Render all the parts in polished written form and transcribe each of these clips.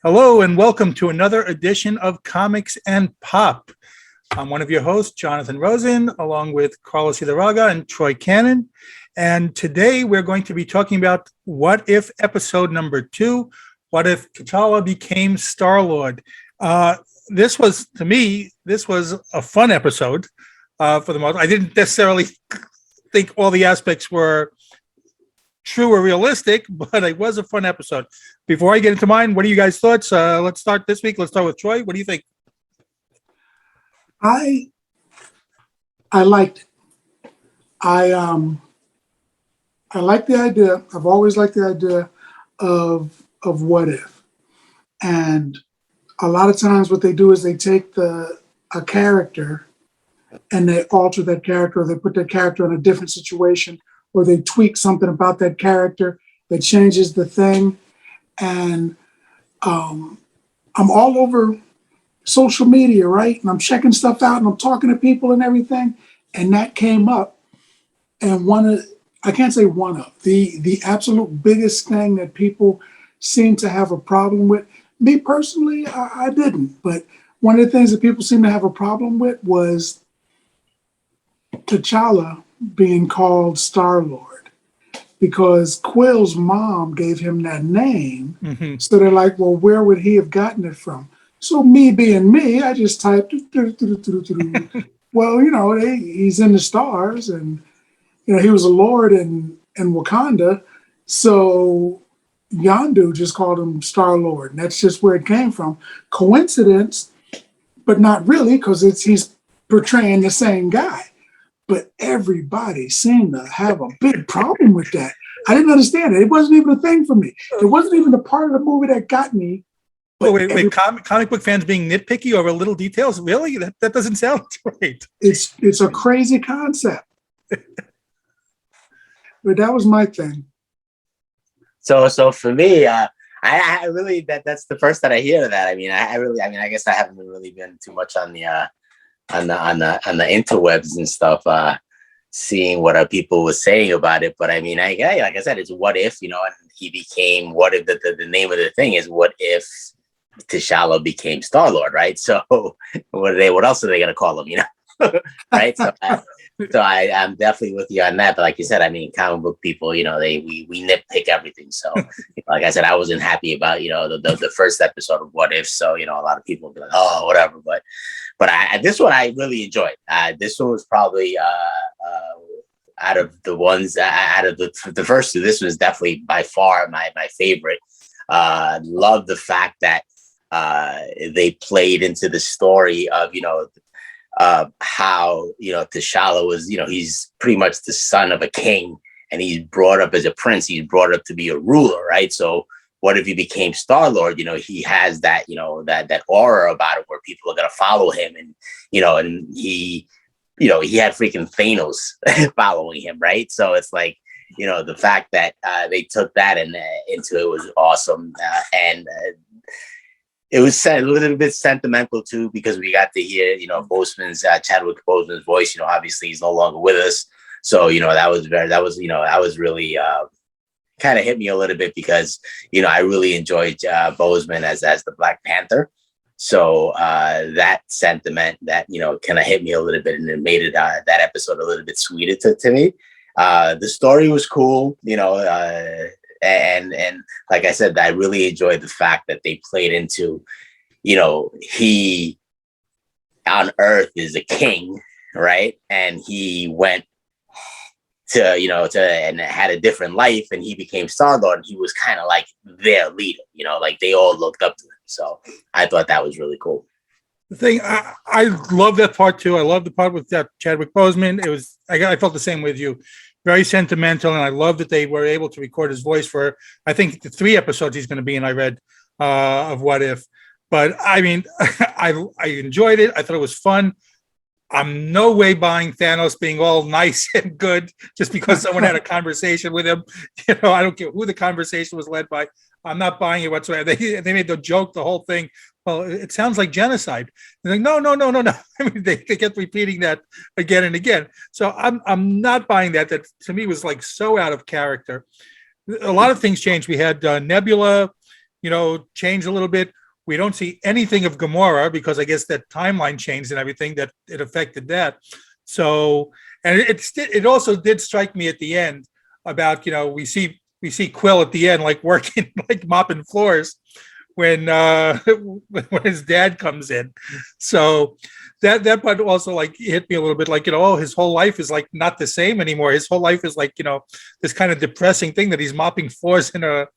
Hello and welcome to another edition of Comics and Pop. I'm one of your hosts, Jonathan Rosen, along with Carlos Idarraga and Troy Cannon. And today we're going to be talking about What If episode number 2, What If T'Challa Became Star-Lord. This was a fun episode for the most. I didn't necessarily think all the aspects were true or realistic, but it was a fun episode. Before I get into mine, what are you guys' thoughts? Let's start this week. Let's start with Troy. What do you think? I liked it. I like the idea. I've always liked the idea of what if. And a lot of times what they do is they take a character and they alter that character, or they put that character in a different situation, or they tweak something about that character that changes the thing. And I'm all over social media, right? And I'm checking stuff out and I'm talking to people and everything. And that came up. And I can't say the absolute biggest thing that people seem to have a problem with, me personally, I didn't. But one of the things that people seem to have a problem with was T'Challa being called Star-Lord, because Quill's mom gave him that name. Mm-hmm. So they're like, well, where would he have gotten it from? So me being me, I just typed, well, he's in the stars, and he was a lord in Wakanda. So Yandus just called him Star-Lord, and that's just where it came from. Coincidence, but not really, because he's portraying the same guy. But everybody seemed to have a big problem with that. I didn't understand it. It wasn't even a thing for me. It wasn't even the part of the movie that got me. Wait, comic book fans being nitpicky over little details? Really? That doesn't sound right. It's a crazy concept. But that was my thing. So for me, I really that's the first that I hear of that. I guess I haven't really been too much on the interwebs and stuff, seeing what people were saying about it. But like I said, it's what if, and he became, what if the name of the thing is what if T'Challa became Star-Lord, right? So what else are they going to call him, right? So I'm definitely with you on that. But like you said, comic book people, we nitpick everything. So like I said, I wasn't happy about, the first episode of What If. So, a lot of people will be like, oh, whatever. But this one I really enjoyed. This one was probably out of the ones, out of the first two, this was definitely by far my favorite. Love the fact that they played into the story of, how, T'Challa was, he's pretty much the son of a king, and he's brought up as a prince. He's brought up to be a ruler, right? So what if he became Star-Lord? He has that, that aura about it where people are going to follow him. And, and he had freaking Thanos following him, right? So it's like, the fact that they took that and into it was awesome. And it was a little bit sentimental too, because we got to hear, Chadwick Boseman's voice. Obviously he's no longer with us. So, that was really kind of hit me a little bit, because, I really enjoyed Boseman as the Black Panther. So that sentiment that, kind of hit me a little bit, and it made it that episode a little bit sweeter to me. The story was cool, and like I said, I really enjoyed the fact that they played into, he on Earth is a king, right? And he went to and had a different life, and he became Star-Lord. He was kind of like their leader, like they all looked up to him. So I thought that was really cool. The thing, I love that part too. I love the part with that Chadwick Boseman. I felt the same with you. Very sentimental, and I love that they were able to record his voice for, I think, the 3 episodes he's going to be in. I read of What If, but I enjoyed it. I thought it was fun. I'm no way buying Thanos being all nice and good just because someone had a conversation with him. I don't care who the conversation was led by. I'm not buying it whatsoever. They made the joke, the whole thing. Well, it sounds like genocide. They're like, no. They kept repeating that again and again. So I'm not buying that. That to me was like so out of character. A lot of things changed. We had Nebula, changed a little bit. We don't see anything of Gamora because I guess that timeline changed and everything that it affected that. So, and it also did strike me at the end about, we see Quill at the end, like working, like mopping floors when when his dad comes in. So that part also like hit me a little bit, like, his whole life is like not the same anymore. His whole life is like, this kind of depressing thing that he's mopping floors in a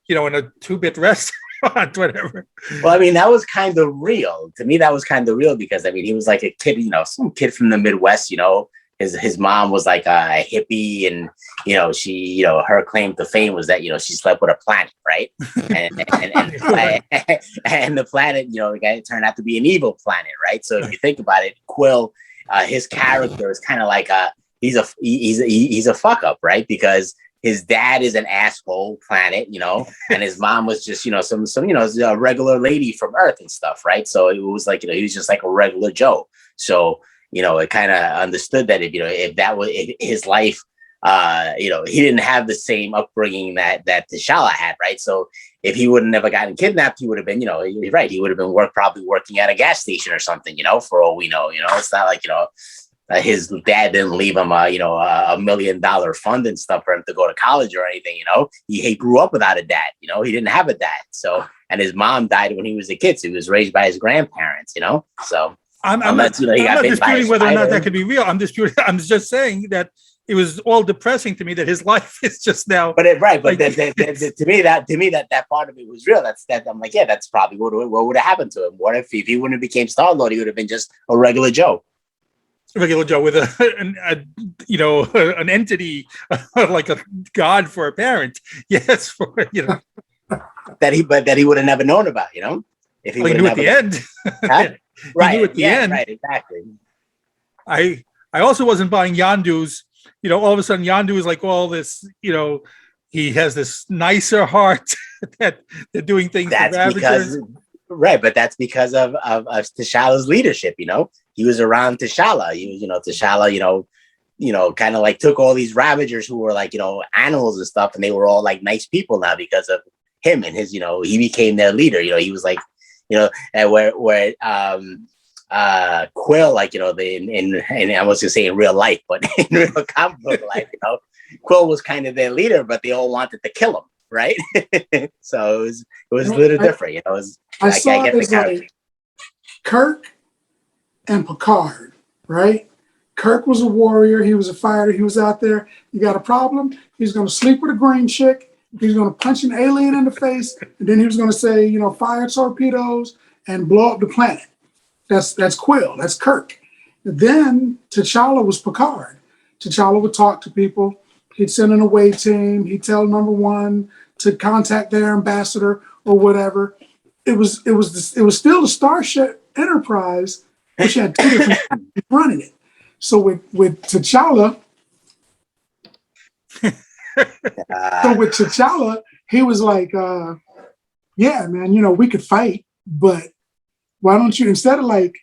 2-bit restaurant, whatever. Well, I mean, that was kind of real. To me, that was kind of real because, I mean, he was like a kid, some kid from the Midwest, his mom was like a hippie and, she, her claim to fame was that, she slept with a planet, right? And the planet, it turned out to be an evil planet, right? So if you think about it, Quill, his character is kind of like he's a fuck up, right? Because his dad is an asshole planet, and his mom was just, some a regular lady from Earth and stuff, right? So it was like, he was just like a regular Joe. So, it kind of understood that if his life, he didn't have the same upbringing that T'Challa had, right? So if he would have never gotten kidnapped, he would have been, you're right, he would have been probably working at a gas station or something, for all we know. It's not like, his dad didn't leave him a $1 million fund and stuff for him to go to college or anything. He grew up without a dad. He didn't have a dad. So, and his mom died when he was a kid, so he was raised by his grandparents. So I'm not disputing whether or not that could be real. I'm just saying that it was all depressing to me that his life is just now. But to me that part of it was real. I'm like, yeah, that's probably what would have happened to him. What if he wouldn't have became Star-Lord? He would have been just a regular Joe. Regular Joe with an entity like a god for a parent. Yes, that he would have never known about. If he knew at the end. Huh? Right. He knew at the end. Right. Exactly. I also wasn't buying Yandus. All of a sudden Yandu is like all this. He has this nicer heart that they're doing things. That's because. Right, but that's because of T'Challa's leadership. He was around T'Challa. He was, T'Challa, kind of like took all these Ravagers who were like, animals and stuff, and they were all like nice people now because of him and his, he became their leader. He was like, and where Quill, like, and I was gonna say in real life, but in real comic book life, Quill was kind of their leader, but they all wanted to kill him. Right. So it was a little different. I saw it as like Kirk and Picard, right? Kirk was a warrior. He was a fighter. He was out there. You got a problem? He's going to sleep with a green chick. He's going to punch an alien in the face. And then he was going to say, fire torpedoes and blow up the planet. That's Quill. That's Kirk. And then T'Challa was Picard. T'Challa would talk to people. He'd send an away team. He'd tell number one to contact their ambassador or whatever. It was still the Starship Enterprise, which had two different people running it. So with T'Challa, he was like, yeah, man, we could fight, but why don't you, instead of like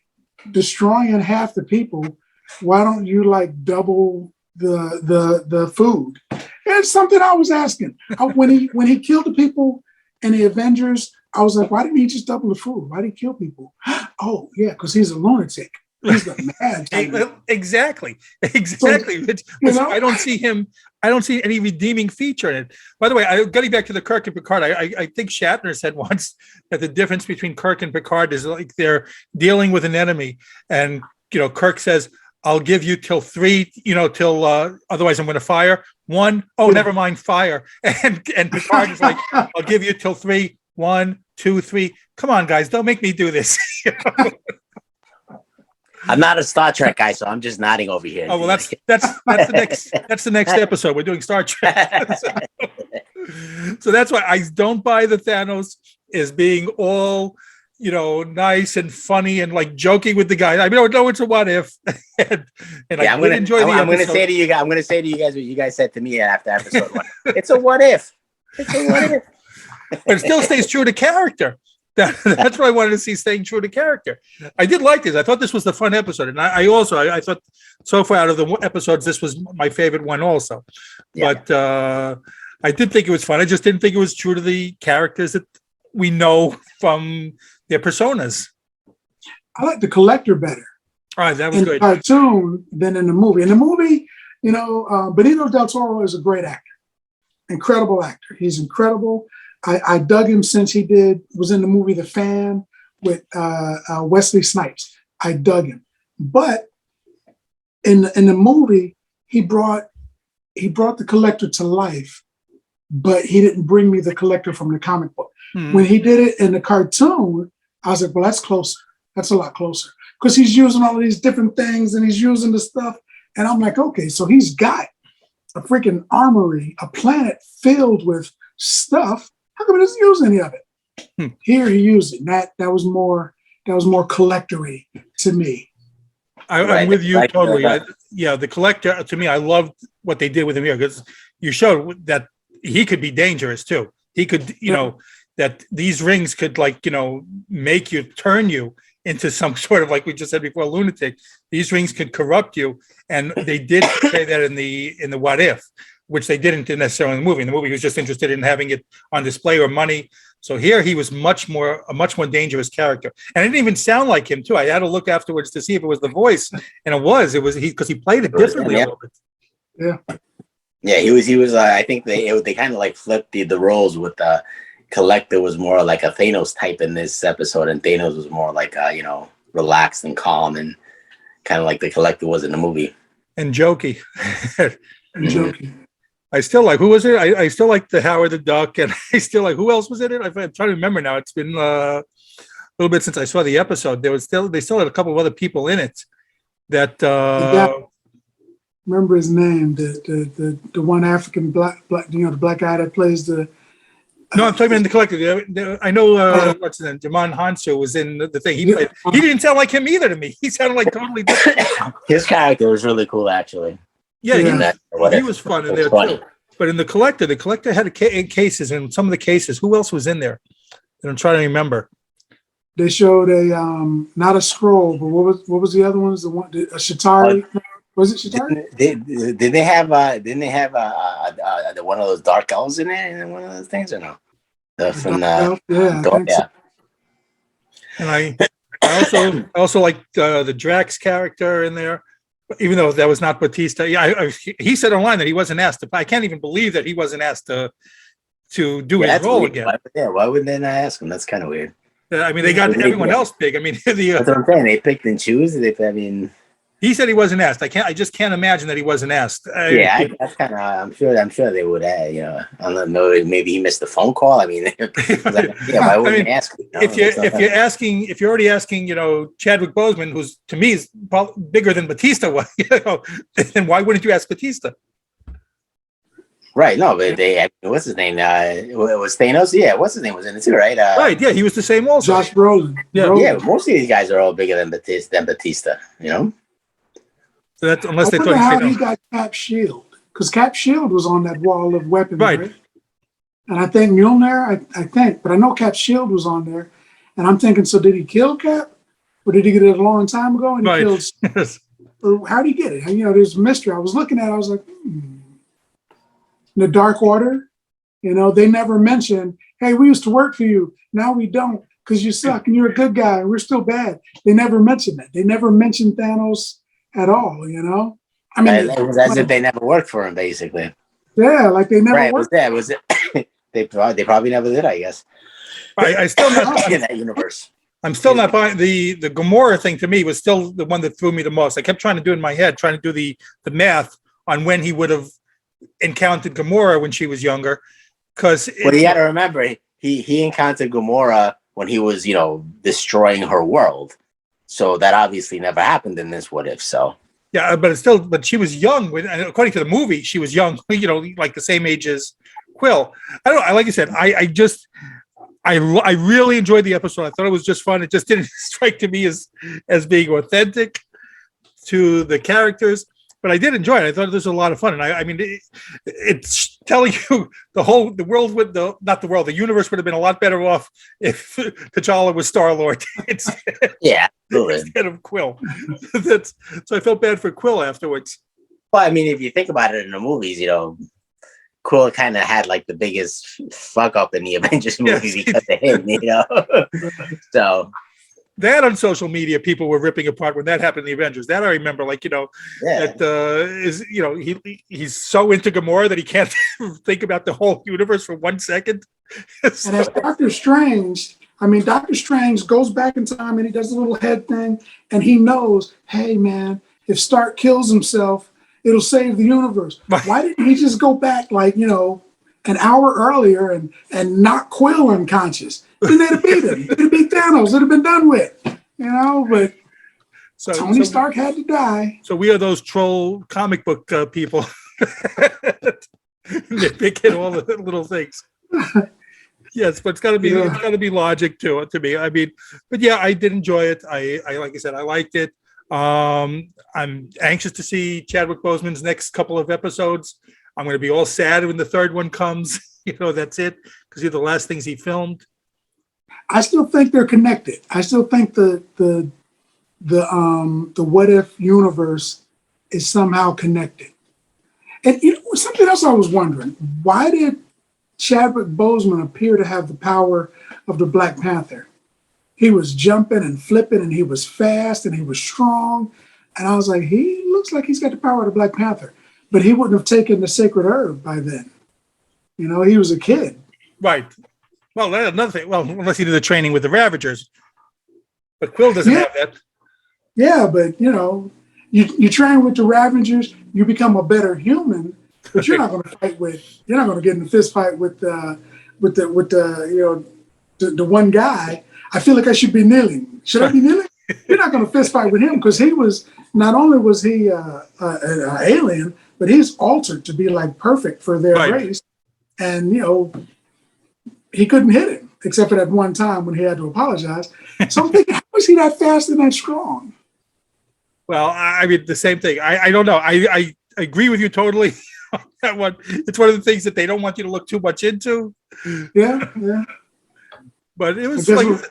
destroying half the people, why don't you like double the food? It's something I was asking. When he killed the people in the Avengers, I was like, why didn't he just double the food? Why did he kill people? Oh, yeah, because he's a lunatic. He's the mad type. Exactly. So, I don't see any redeeming feature in it. By the way, getting back to the Kirk and Picard, I think Shatner said once that the difference between Kirk and Picard is like they're dealing with an enemy. And, Kirk says, I'll give you till 3, till otherwise I'm going to fire. 1, never mind, fire. And Picard is like, I'll give you till 3. 1, 2, 3. Come on, guys, don't make me do this. I'm not a Star Trek guy, so I'm just nodding over here. Oh well, that's the next episode. We're doing Star Trek. So that's why I don't buy the Thanos as being all nice and funny and like joking with the guys. I mean, no, it's a what if. and yeah, I'm going to say to you guys what you guys said to me after episode 1. It's a what if. It's a what if. But it still stays true to character. That's what I wanted to see, staying true to character. I did like this. I thought this was the fun episode. And I thought so far out of the episodes, this was my favorite one also. Yeah. But I did think it was fun. I just didn't think it was true to the characters that we know from their personas. I like the Collector better All right, that was in good. the cartoon than in the movie. In the movie, Benicio del Toro is a great actor, incredible actor. He's incredible. I dug him since was in the movie The Fan with Wesley Snipes. I dug him, but in the movie, he brought the Collector to life, but he didn't bring me the Collector from the comic book. When he did it in the cartoon, I was like, well, that's closer. That's a lot closer. Because he's using all of these different things and he's using the stuff. And I'm like, okay, so he's got a freaking armory, a planet filled with stuff. How come he doesn't use any of it? Here he used it. That was more collectory to me. I'm with you totally. The Collector, to me, I loved what they did with him here because you showed that he could be dangerous too. He could, that these rings could make you, turn you into some sort of, like we just said before, lunatic. These rings could corrupt you. And they did say that in the What If, which they didn't necessarily in the movie. In the movie, he was just interested in having it on display or money. So here he was a much more dangerous character. And it didn't even sound like him too. I had to look afterwards to see if it was the voice. And it was because he played it differently a little bit. Yeah. Yeah, he was. I think they kind of like flipped the roles with Collector was more like a Thanos type in this episode, and Thanos was more like relaxed and calm, and kind of like the Collector was in the movie. And jokey. Jokey. I still like, who was it? I still like the Howard the Duck, and I still like, who else was in it? I'm trying to remember now. It's been a little bit since I saw the episode. They still had a couple of other people in it that. Remember his name? The one African black, the black guy that plays the. No, I'm talking about in the Collector. I know what's his name. Jamon Hansu was in the thing. He played. He didn't sound like him either to me. He sounded like totally different. His character was really cool, actually. Yeah, he was fun in there too. But in the Collector had cases, and some of the cases. Who else was in there? And I'm trying to remember. They showed a not a scroll, but what was the other ones? The one a Shatari. Was it Shatari? Did they have one of those dark elves in there? In one of those things or no? Yeah. And I also liked the Drax character in there, even though that was not Batista. Yeah, he said online that he wasn't asked to. I can't even believe that he wasn't asked to do his role again. Why wouldn't they not ask him? That's kind of weird. I mean, they got everyone else big. I mean, that's what I'm saying. They picked and choose. He said he wasn't asked. I just can't imagine that he wasn't asked. That's kind of. I'm sure they would. I don't know. Maybe he missed the phone call. I mean, why wouldn't they ask? If you're already asking, Chadwick Boseman, who's to me is bigger than Batista was, then why wouldn't you ask Batista? Right. No, but what's his name? It was Thanos. Yeah. What's his name was in it too, right? Right. Yeah. He was the same also. Josh Brolin. Yeah. Most of these guys are all bigger than Batista. So that's unless they wonder how he got Cap Shield, because Cap Shield was on that wall of weapons, right? And I think Mjolnir, I think, but I know Cap Shield was on there, and I'm thinking, so did he kill Cap, or did he get it a long time ago and he killed? Yes. Or how did he get it? There's a mystery. I was looking at it, I was like, The Dark Order, they never mentioned, hey, we used to work for you, now we don't, because you suck and you're a good guy and we're still bad. They never mentioned that. They never mentioned Thanos at all, I mean, it was as if they never worked for him, basically. Yeah, like they never worked. Was it? They probably never did, I guess. I still not in that universe. I'm still not buying the Gamora thing. To me, was still the one that threw me the most. I kept trying to do it in my head, trying to do the math on when he would have encountered Gamora when she was younger. Because you got to remember, he encountered Gamora when he was, destroying her world. So that obviously never happened in this What If. So yeah, but she was young. According to the movie, she was young. Like the same age as Quill. I don't know. Like I said, I really enjoyed the episode. I thought it was just fun. It just didn't strike to me as being authentic to the characters. But I did enjoy it. I thought this was a lot of fun. And I mean, it's telling you the universe would have been a lot better off if T'Challa was Star-Lord instead of Quill. So I felt bad for Quill afterwards. Well, I mean, if you think about it in the movies, Quill kind of had like the biggest fuck up in the Avengers movie because of him, you know. So that on social media, people were ripping apart when that happened in the Avengers. That I remember, like, you know, that is, you know, he's so into Gamora that he can't think about the whole universe for 1 second. So, and as Doctor Strange, I mean, Doctor Strange goes back in time and he does a little head thing, and he knows, hey man, if Stark kills himself, it'll save the universe. Why didn't he just go back, like, you know, an hour earlier and knock Quill unconscious? Then they'd have beat him. It'd have beat Thanos. It'd have been done with, you know. But Tony Stark had to die. So we are those troll comic book people. Nitpicking all the little things. Yes, but it's got to be it's got to be logic to it to me. I mean, but yeah, I did enjoy it. I like I said, I liked it. I'm anxious to see Chadwick Boseman's next couple of episodes. I'm going to be all sad when the third one comes. You know, that's it, because they're the last things he filmed. I still think they're connected. I still think the What If universe is somehow connected. And you know, something else I was wondering: why did Chadwick Boseman appear to have the power of the Black Panther? He was jumping and flipping, and he was fast, and he was strong. And I was like, he looks like he's got the power of the Black Panther, but he wouldn't have taken the sacred herb by then. You know, he was a kid. Right. Well, that's another thing. Well, unless he did the training with the Ravagers. But Quill doesn't have that. Yeah, but, you know, you train with the Ravagers, you become a better human, but you're not going to fight with, you're not going to get in a fist fight with the you know, the one guy. I feel like I should be kneeling. Should I be kneeling? You're not going to fist fight with him, because he was, not only was he an alien, but he's altered to be like perfect for their race. And, you know, he couldn't hit him except for that one time when he had to apologize. So I'm thinking, how is he that fast and that strong? Well, I mean, the same thing. I don't know. I agree with you totally on that one. It's one of the things that they don't want you to look too much into. Yeah, yeah. But it was like,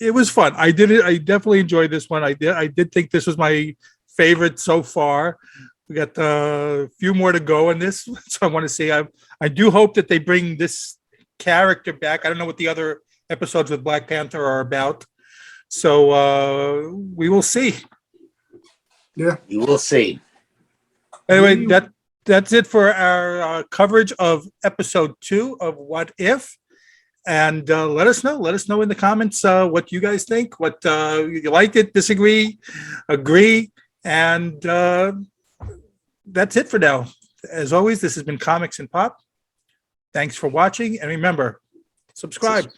it was fun. I definitely enjoyed this one. I did think this was my favorite so far. We got a few more to go in this, so I want to see. I do hope that they bring this character back. I don't know what the other episodes with Black Panther are about, so we will see. Yeah, you will see. Anyway, that's it for our coverage of episode 2 of What If. And let us know in the comments what you guys think, what you liked it, disagree, agree, and that's it for now. As always, this has been Comics and Pop. Thanks for watching, and remember, subscribe.